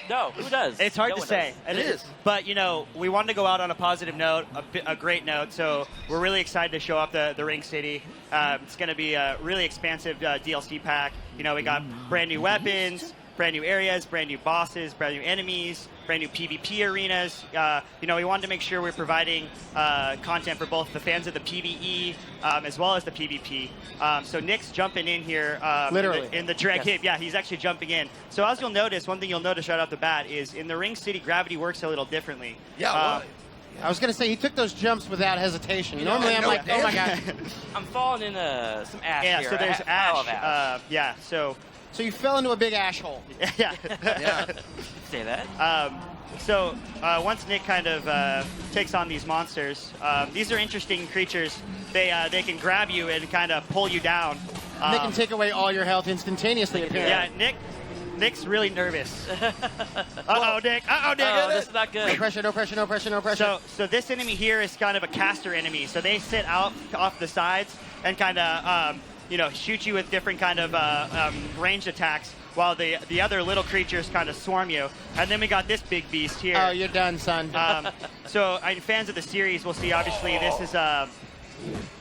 No, who does? It's hard No to one say. does. It is. But, you know, we wanted to go out on a positive note, a great note, so we're really excited to show off the Ring City. It's going to be a really expansive DLC pack. You know, we got brand new weapons, brand new areas, brand new bosses, brand new enemies, brand new PvP arenas. You know, we wanted to make sure we're providing content for both the fans of the PvE as well as the PvP. So Nick's jumping in here. Literally. In the drag game. Yeah, he's actually jumping in. So as you'll notice, one thing you'll notice right off the bat is in the Ring City, gravity works a little differently. Yeah, well, I was going to say, he took those jumps without hesitation. Normally, I'm no like, oh my god. I'm falling in some ash Yeah, here. so there's I love ash. Yeah, so So you fell into a big ash hole. yeah. yeah. say that. So once Nick kind of takes on these monsters, these are interesting creatures. They can grab you and kind of pull you down. They can take away all your health instantaneously, apparently. Yeah, Nick's really nervous. Uh-oh, Nick. Uh-oh, Nick. Oh, this is not good. No pressure, no pressure, no pressure, no pressure. So this enemy here is kind of a caster enemy. So they sit out off the sides and kind of you know, shoot you with different kind of ranged attacks, while the other little creatures kind of swarm you. And then we got this big beast here. Oh, you're done, son. So fans of the series will see, obviously, this is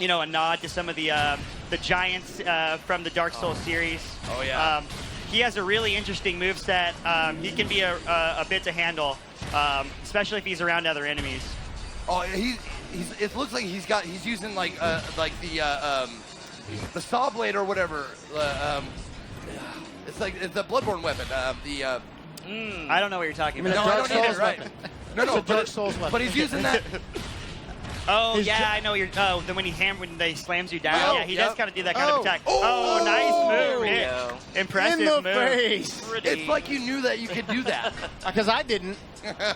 you know, a nod to some of the giants from the Dark Souls series. Oh, yeah. He has a really interesting moveset. He can be a bit to handle, especially if he's around other enemies. Oh, it looks like he's using like the saw blade or whatever. It's a Bloodborne weapon. I don't know what you're talking I mean, about. No, I Dark don't either, Souls right. weapon. No, It's a Dark but, Souls weapon. but he's using that. Oh, His yeah, ju- I know what you're. Oh, then when they slams you down, Oh, yeah, he yep. does kind of do that kind of Oh. attack. Oh. Oh, nice move, There we Nick. go. Impressive In the move. face. Pretty. It's like you knew that you could do that. Because I didn't.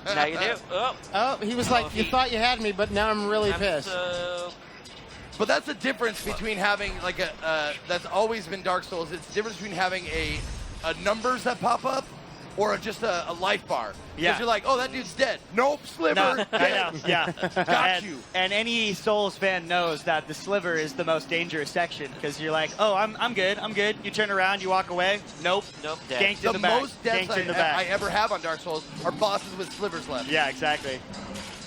Now you do. Oh, Oh, he was like, you thought you had me, but now I'm really pissed. But that's the difference between having like that's always been Dark Souls. It's the difference between having a numbers that pop up or just a life bar. Because Yeah. you're like, oh, that dude's dead. Nope, sliver. No, I dead. know, yeah. Got you. And any Souls fan knows that the sliver is the most dangerous section because you're like, oh, I'm good. You turn around, you walk away. Nope. dead. Ganked The in the back. most deaths Ganked in the back. I ever have on Dark Souls are bosses with slivers left. Yeah, exactly.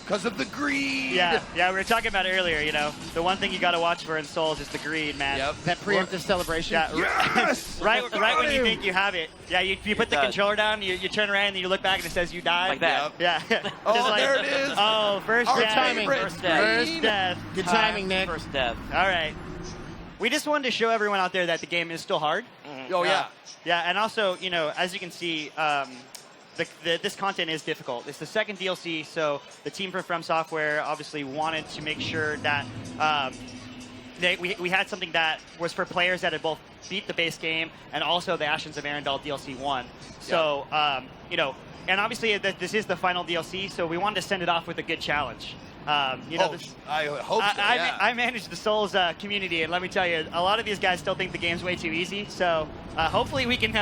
Because of the greed. Yeah, we were talking about it earlier, you know. The one thing you got to watch for in Souls is the greed, man. Yep. That preemptive celebration. Yeah, Yes! right when you him. think you have it. Yeah, you put the does. controller down, you turn around, and you look back, and it says you died. Like that. Yeah. Oh, Just like, there it is. Oh, first Our death. timing. favorite First death. green. Death. Good timing, Nick. First death. All right. We just wanted to show everyone out there that the game is still hard. Oh, yeah. Yeah, and also, you know, as you can see, this content is difficult. It's the second DLC, so the team from Software obviously wanted to make sure that we had something that was for players that had both beat the base game and also the Ashes of Arendelle DLC 1. So, you know, and obviously this is the final DLC, so we wanted to send it off with a good challenge. You know, I hope so, yeah. I manage the Souls community, and let me tell you, a lot of these guys still think the game's way too easy. So hopefully we can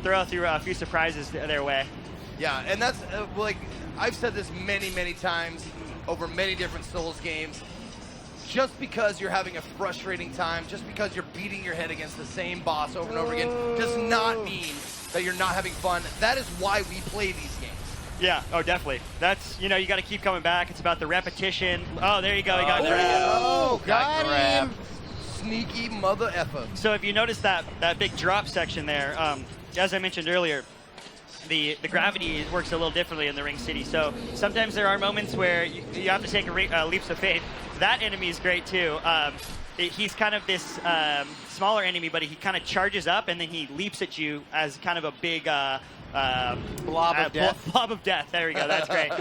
throw through a few surprises their way. Yeah, and that's like I've said this many, many times over many different Souls games. Just because you're having a frustrating time, just because you're beating your head against the same boss over and over again, does not mean that you're not having fun. That is why we play these games. Yeah, oh, definitely. That's, you know, you got to keep coming back. It's about the repetition. Oh, there you go. You got it. Oh, got him. Sneaky mother effer. So if you notice that big drop section there, as I mentioned earlier, the gravity works a little differently in the Ring City. So sometimes there are moments where you have to take leaps of faith. That enemy is great too. He's kind of this smaller enemy, but he kind of charges up and then he leaps at you as kind of a big Blob of death. Blob of death. There we go. That's great.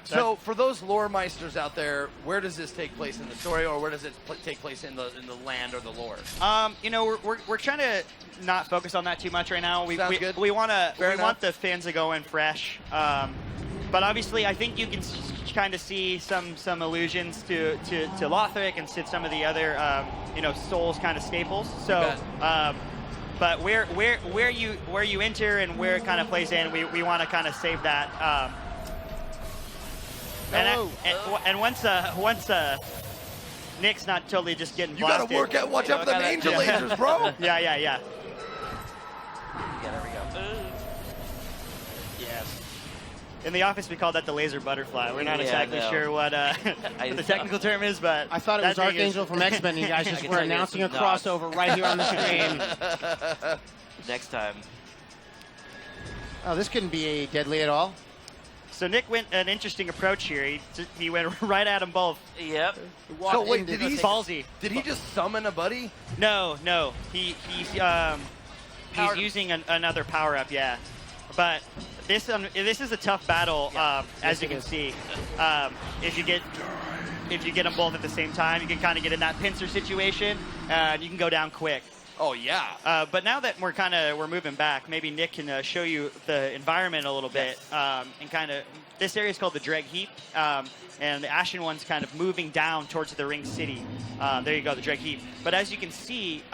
So for those lore meisters out there, where does this take place in the story, or where does it take place in the land or the lore? You know, we're trying to not focus on that too much right now. Sounds good. We want enough. the fans to go in fresh. But obviously, I think you can kind of see some allusions to Lothric and to some of the other you know, Souls kind of staples. So, but where you enter and where it kind of plays in, we want to kind of save that. And once Nick's not totally just getting You blasted. gotta work out, watch out for them angel lasers, bro. Yeah. Yeah, there we go. Yes. In the office, we call that the laser butterfly. We're not Yeah, exactly no. sure what the technical term is, but I thought it was that thing is- Archangel from X-Men. You guys I just can were tell you announcing a it's not. crossover right here on the screen. Next time. Oh, this couldn't be deadly at all. So Nick went an interesting approach here. He went right at them both. Yep. So wait, into did he the- Ballsy. Did he just summon a buddy? No. He's using another power up. Yeah, but this is a tough battle. As you can see, if you get them both at the same time, you can kind of get in that pincer situation, and you can go down quick. Oh yeah. But now that we're moving back, maybe Nick can show you the environment a little bit, and kind of this area is called the Dreg Heap, and the Ashen One's kind of moving down towards the Ring City. There you go, the Dreg Heap. But as you can see,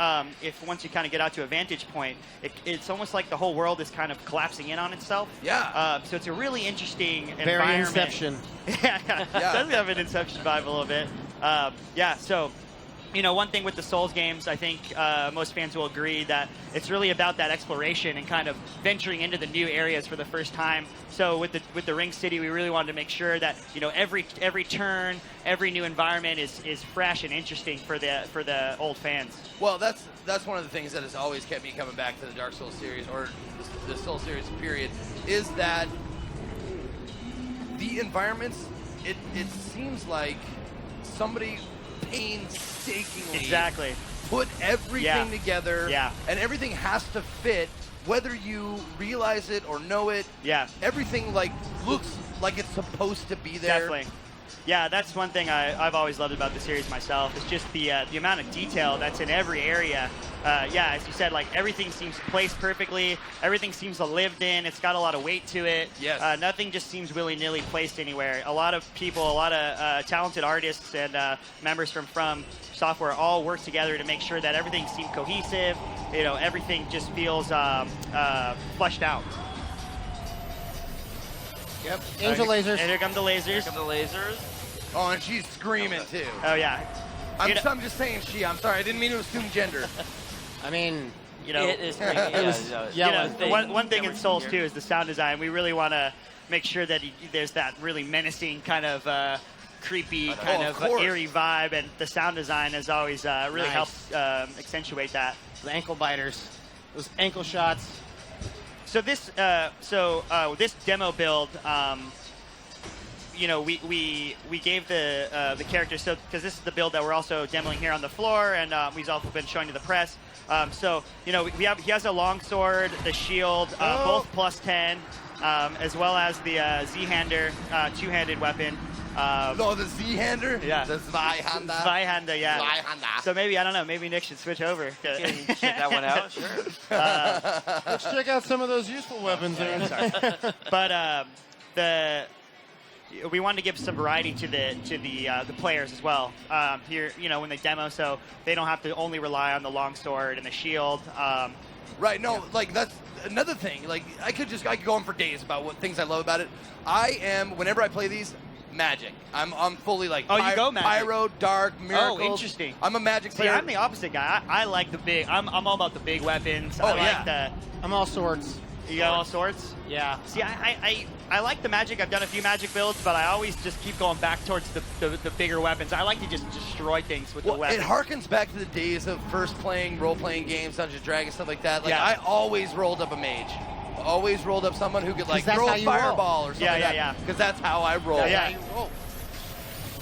if once you kind of get out to a vantage point, it's almost like the whole world is kind of collapsing in on itself. Yeah. So it's a really interesting Very environment. Inception. Yeah, it does have an Inception vibe a little bit. Yeah, so. You know, one thing with the Souls games, I think most fans will agree that it's really about that exploration and kind of venturing into the new areas for the first time. So with the Ring City, we really wanted to make sure that every turn, every new environment is fresh and interesting for the old fans. Well, that's one of the things that has always kept me coming back to the Dark Souls series, or the Souls series period, is that the environments, it seems like somebody painstakingly Exactly. put everything together, Yeah. and everything has to fit, whether you realize it or know it. Yeah. Everything looks like it's supposed to be there. Definitely. Yeah, that's one thing I've always loved about the series myself. It's just the amount of detail that's in every area. Yeah, as you said, everything seems placed perfectly. Everything seems lived in. It's got a lot of weight to it. Yes. Nothing just seems willy-nilly placed anywhere. A lot of people, a lot of talented artists and members from Software all work together to make sure that everything seems cohesive. Everything just feels fleshed out. Yep. Angel lasers. And here come the lasers. Here come the lasers. Oh, and she's screaming too. Oh yeah. I'm just saying she. I'm sorry, I didn't mean to assume gender. I mean, It is pretty, It was one thing in Souls too is the sound design. We really want to make sure that there's that really menacing kind of creepy, kind of course. eerie vibe, and the sound design has always really Nice. helped accentuate that. the ankle biters, those ankle shots. So this this demo build, we gave the characters, so because this is the build that we're also demoing here on the floor, and we've also been showing to the press. He has a longsword, the shield, both +10, as well as the Z-hander, two-handed weapon. No, the Z-hander? Yeah. The Zweihander? Zweihander, yeah. Zweihander. So maybe, I don't know, maybe Nick should switch over. Can check that one out? Sure. Let's check out some of those useful weapons there. But we wanted to give some variety to the players as well. Here, when they demo, so they don't have to only rely on the longsword and the shield. Right, no, that's another thing. I could go on for days about what things I love about it. Whenever I play these, magic. I'm fully you go magic. pyro, dark, miracles. Oh, interesting. I'm a magic See, player. I'm the opposite guy. I like the big. I'm all about the big weapons. Oh, I yeah. like the. I'm all swords. You got all sorts. Yeah. See, I like the magic. I've done a few magic builds, but I always just keep going back towards the bigger weapons. I like to just destroy things with the It weapons. harkens back to the days of first playing role-playing games, Dungeons & Dragons, stuff like that. Yeah. I always rolled up a mage. Always rolled up someone who could that's throw how a you roll. fireball or something like that. Yeah. Because that's how I roll. Yeah. You roll.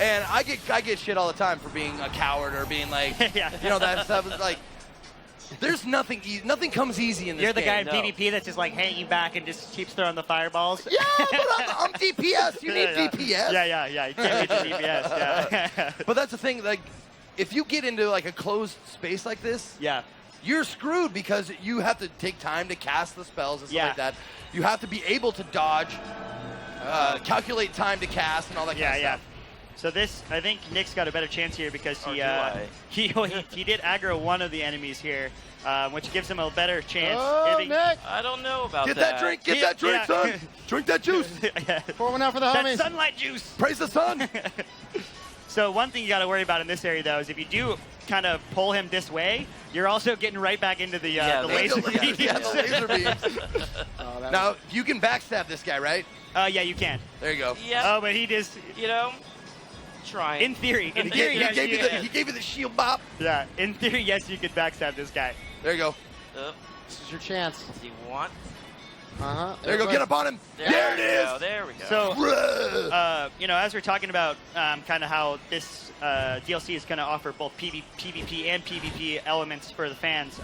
And I get shit all the time for being a coward or being Yeah. that stuff. There's nothing comes easy in this You're the guy game. in PvP that's just hanging back and just keeps throwing the fireballs. Yeah, but I'm DPS. You need DPS. Yeah. You can't get your DPS. Yeah. But that's the thing. If you get into a closed space like this, Yeah. you're screwed because you have to take time to cast the spells and stuff like that. You have to be able to dodge, calculate time to cast, and all that kind of stuff. So I think Nick's got a better chance here because Or he do I? he did aggro one of the enemies here, which gives him a better chance. Oh, If he- Nick! I don't know about Get that. that drink, get Yeah, that drink, yeah. son. Drink that juice. Yeah. Pour one out for the That homies. sunlight juice. Praise the sun. So one thing you got to worry about in this area, though, is if you do kind of pull him this way, you're also getting right back into the laser beams. Yeah, the laser beams. Now, you can backstab this guy, right? Yeah, you can. There you go. Yeah. Oh, but he just, Trying. In theory, He gave you the shield bop. yeah, in theory, yes, you could backstab this guy. There you go. This is your chance. Does he want? There you go. Get up on him. There it is. There we go. So, as we're talking about kind of how this DLC is going to offer both PvP and PvP elements for the fans,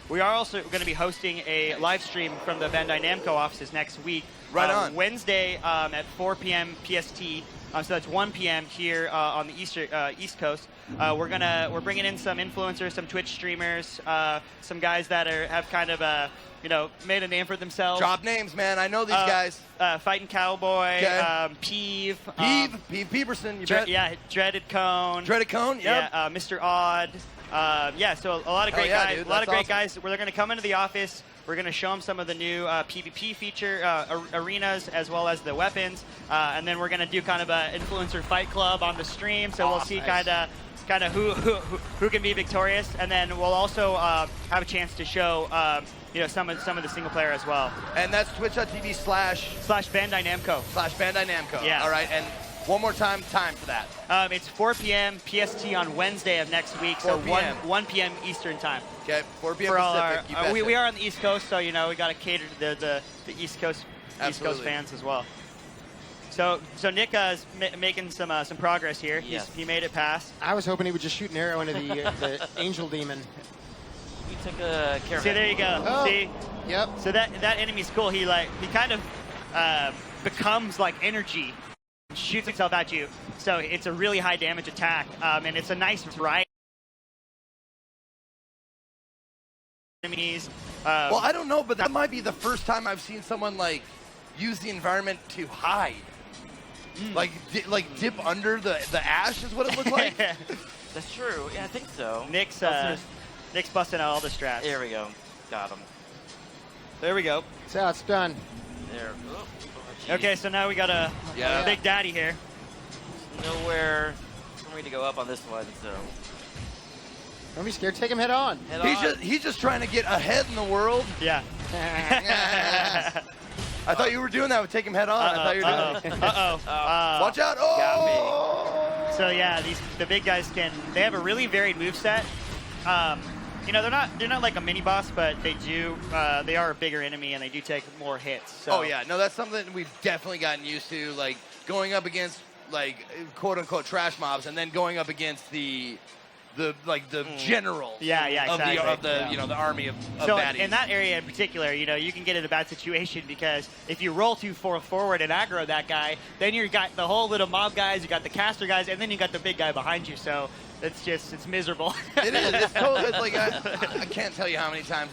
we are also going to be hosting a live stream from the Bandai Namco offices next week. Right on. Wednesday at 4 p.m. PST. So that's 1 p.m. here on the East Coast. We're bringing in some influencers, some Twitch streamers, some guys that have kind of made a name for themselves. Drop names, man. I know these guys. Fighting Cowboy, Okay. Peeve, Peeve Peeberson, you bet. yeah, Dreaded Cone, Dreaded Cone, yep. yeah, Mr. Odd, so a lot of great Hell yeah, guys, dude. a lot of That's great awesome. guys. We're going to come into the office. We're going to show them some of the new PvP feature arenas as well as the weapons, and then we're going to do kind of an influencer fight club on the stream. So we'll see kind of who can be victorious, and then we'll also have a chance to show some of the single player as well. And that's twitch.tv / Bandai Namco. /Bandai Namco. Yeah. All right, and one more time for that. It's 4 p.m. PST on Wednesday of next week, so 4 p.m. 1 p.m. Eastern time. Okay, 4 p.m. For all Pacific. You betcha. we are on the East Coast, so we got to cater to the East Coast Absolutely. fans as well. So Nick is making some progress here. Yes. He made it past. I was hoping he would just shoot an arrow into the angel demon. We took a care of See, there you go. Oh. See, Yep. so that enemy's cool. He kind of becomes like energy, shoots himself at you. So it's a really high damage attack, and it's a nice variety. Enemies. Well, I don't know, but that might be the first time I've seen someone use the environment to hide. Like dip under the ash is what it looked like. That's true. Yeah, I think so. Nick's busting out all the strats. There we go. Got him. There we go. That's how it's done. There. Geez. Okay, so now we got a Big Daddy here. Nowhere for me to go up on this one, so. Don't be scared. Take him head on. Head on. He's just trying to get ahead in the world. Yeah. I thought you were doing that with take him head on. I thought you were doing it. Watch out! Oh! So yeah, the big guys they have a really varied moveset. They're not like a mini boss, but they are a bigger enemy and they do take more hits. So. Oh yeah, no, that's something we've definitely gotten used to, like going up against quote unquote trash mobs, and then going up against the generals. Yeah, exactly. of the army of so baddies. in that area in particular, you can get in a bad situation because if you roll too far forward and aggro that guy, then you got the whole little mob guys, you got the caster guys, and then you got the big guy behind you. So it's miserable. It is. It's totally. It's like I can't tell you how many times.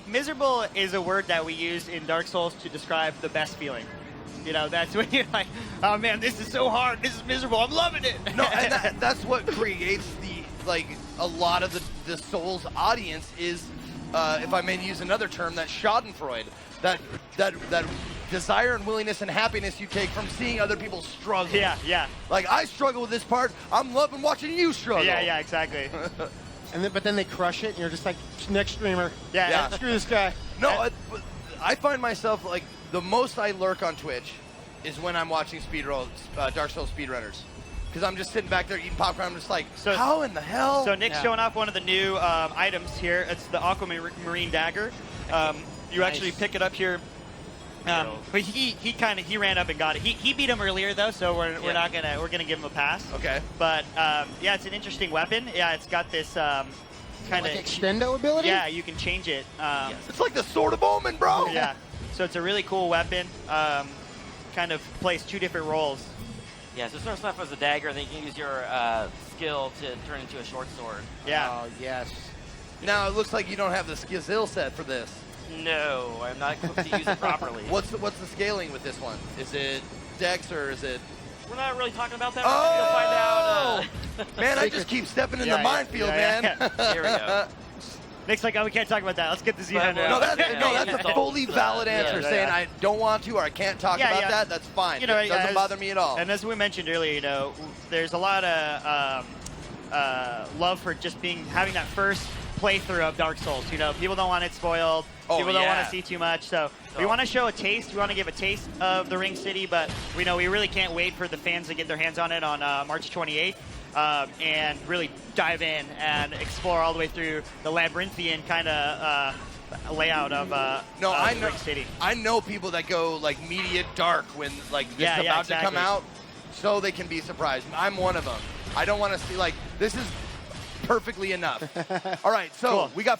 Miserable is a word that we use in Dark Souls to describe the best feeling. That's when you're like, oh man, this is so hard. This is miserable. I'm loving it. No, and that's what creates a lot of the Souls audience is, if I may use another term, that Schadenfreude, that desire and willingness and happiness you take from seeing other people struggle. Yeah. Like I struggle with this part. I'm loving watching you struggle. Yeah, exactly. But then they crush it, and you're just like, next streamer. Yeah. Screw this guy. No, I find myself the most I lurk on Twitch is when I'm watching Dark Souls speedrunners. Because I'm just sitting back there eating popcorn. I'm just like, how in the hell? So Nick's showing off one of the new items here. It's the Aquamarine Dagger. You actually pick it up here. But he ran up and got it. He beat him earlier though, so we're gonna give him a pass. Okay. But it's an interesting weapon. Yeah, it's got this kind of extendo ability. Yeah, you can change it. It's like the Sword of Omen, bro. Yeah. So it's a really cool weapon. Kind of plays two different roles. Yeah, so it starts off as a dagger, and then you can use your skill to turn into a short sword. Yeah. Oh, yes. Now it looks like you don't have the skill set for this. No, I'm not equipped to use it properly. What's the scaling with this one? Is it Dex or is it? We're not really talking about that. Oh! We'll find out. Man, I just keep stepping in the minefield, man. Here we go. Nick's like, oh, we can't talk about that. Let's get the Z100 Well, No, out. that's a fully valid answer. yeah. Saying I don't want to or I can't talk Yeah, about yeah. that, that's fine. You know, it doesn't as- bother me at all. And as we mentioned earlier, you know, there's a lot of love for just having that first playthrough of Dark Souls. You know, people don't want it spoiled. Oh, People don't want yeah. to see too much. So we want to show a taste. We want to give a taste of the Ring City, but we know we really can't wait for the fans to get their hands on it on March 28th. And really dive in and explore all the way through the labyrinthian kind of layout of No, I know. Ring City. I know people that go like media dark when like it's Yeah, about yeah, to come exactly. out, so they can be surprised. I'm one of them. I don't want to see like this is perfectly enough. All right, so Cool. we got.